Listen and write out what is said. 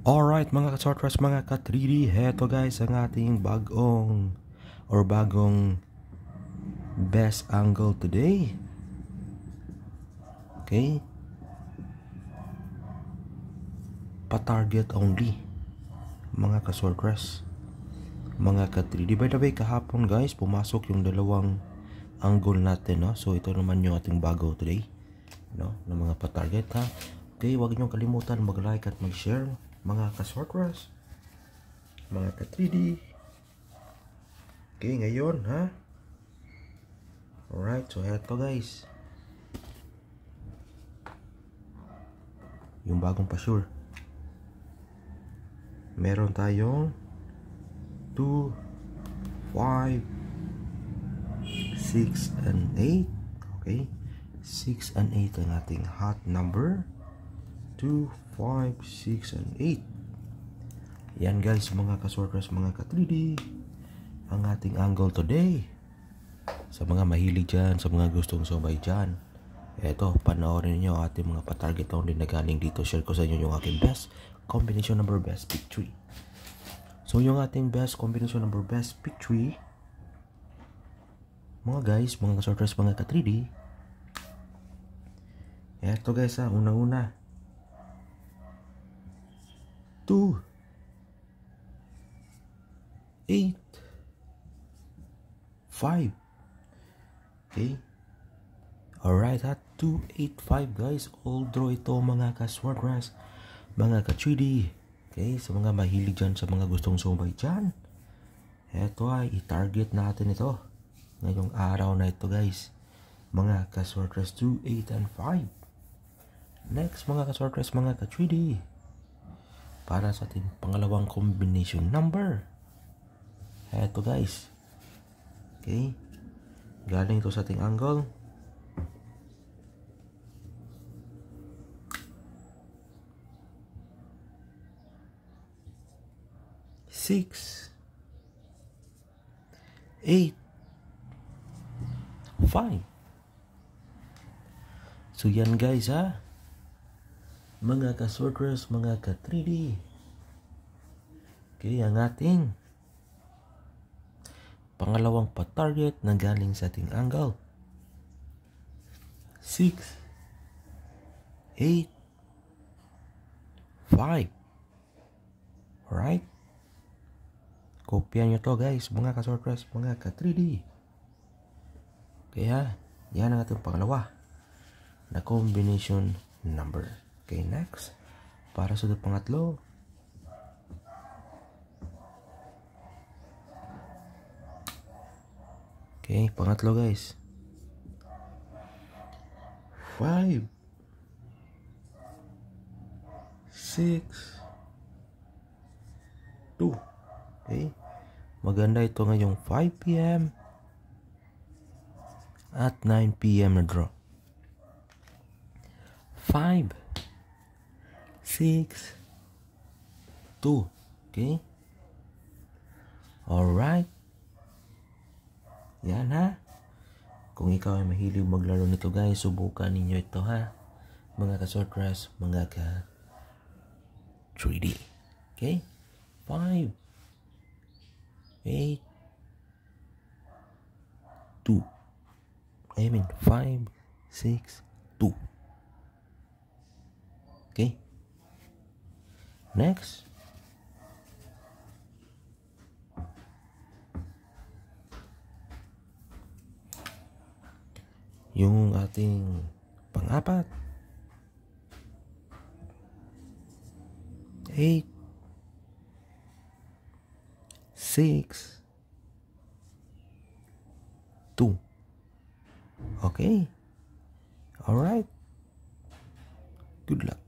Alright mga ka-sortress, mga ka-3D, heto guys ang ating bagong best angle today. Okay, pa-target only mga ka-sortress, mga ka-3D. By the way, kahapon guys pumasok yung dalawang angle natin, no? So ito naman yung ating bago today, no, ng mga pa-target, ha. Okay, huwag niyong kalimutan mag-like at mag-share mga ka-sortress, mga ka-3D. Okay, ngayon, ha. Alright, so eto guys, yung bagong pa-sure. Meron tayong 2, 5, 6, and 8. Okay, 6 and 8 ang ating hot number. 2, 5, 6, and 8. Yan guys mga ka-sortress, mga ka-3D, ang ating angle today. Sa mga mahilig dyan, sa mga gustong sumay dyan, eto, panoorin niyo ating mga pa-target only na galing dito. Share ko sa inyo yung aking best combination number, best pick 3. So yung ating best combination number, best pick 3, mga guys, mga ka-sortress, mga ka-3D, eto guys, ha, unang-una 2, 8, 5. Okay, alright, ha, 2, 8, 5 guys. All draw ito mga ka-sortress, mga ka-3D. Okay, sa mga mahilig dyan, sa mga gustong sumay dyan, eto ay i-target natin ito ngayong araw na ito guys, mga ka-sortress. 2, 8, and 5. Next mga ka-sortress, mga ka-3D, para sa ating pangalawang combination number, eto guys. Okay, galing ito sa ating angle. Six, 8, 5. So yan guys, ha, mga ka-sortress, mga ka-3D. Okay, ang ating pangalawang pa-target na galing sa ating angle. 6, 8, 5. Alright, kopya nyo to guys, mga ka-sortress, mga ka-3D. Kaya yan ang ating pangalawa na combination number. Okay, next, para sa pangatlo, okay, pangatlo guys, 5, 6, 2. Okay, maganda ito ngayong 5 PM at 9 PM na draw. 5, 6, 2. Okay, alright, yan, ha. Kung ikaw ay mahilig maglaro nito guys, subukan ninyo ito, ha, mga ka-sortress, mga ka-3D. Okay, 5, 8, 2. I mean 5, 6, 2. Okay, next, yung ating pang-apat, 8, 6, 2. Okay, alright, good luck.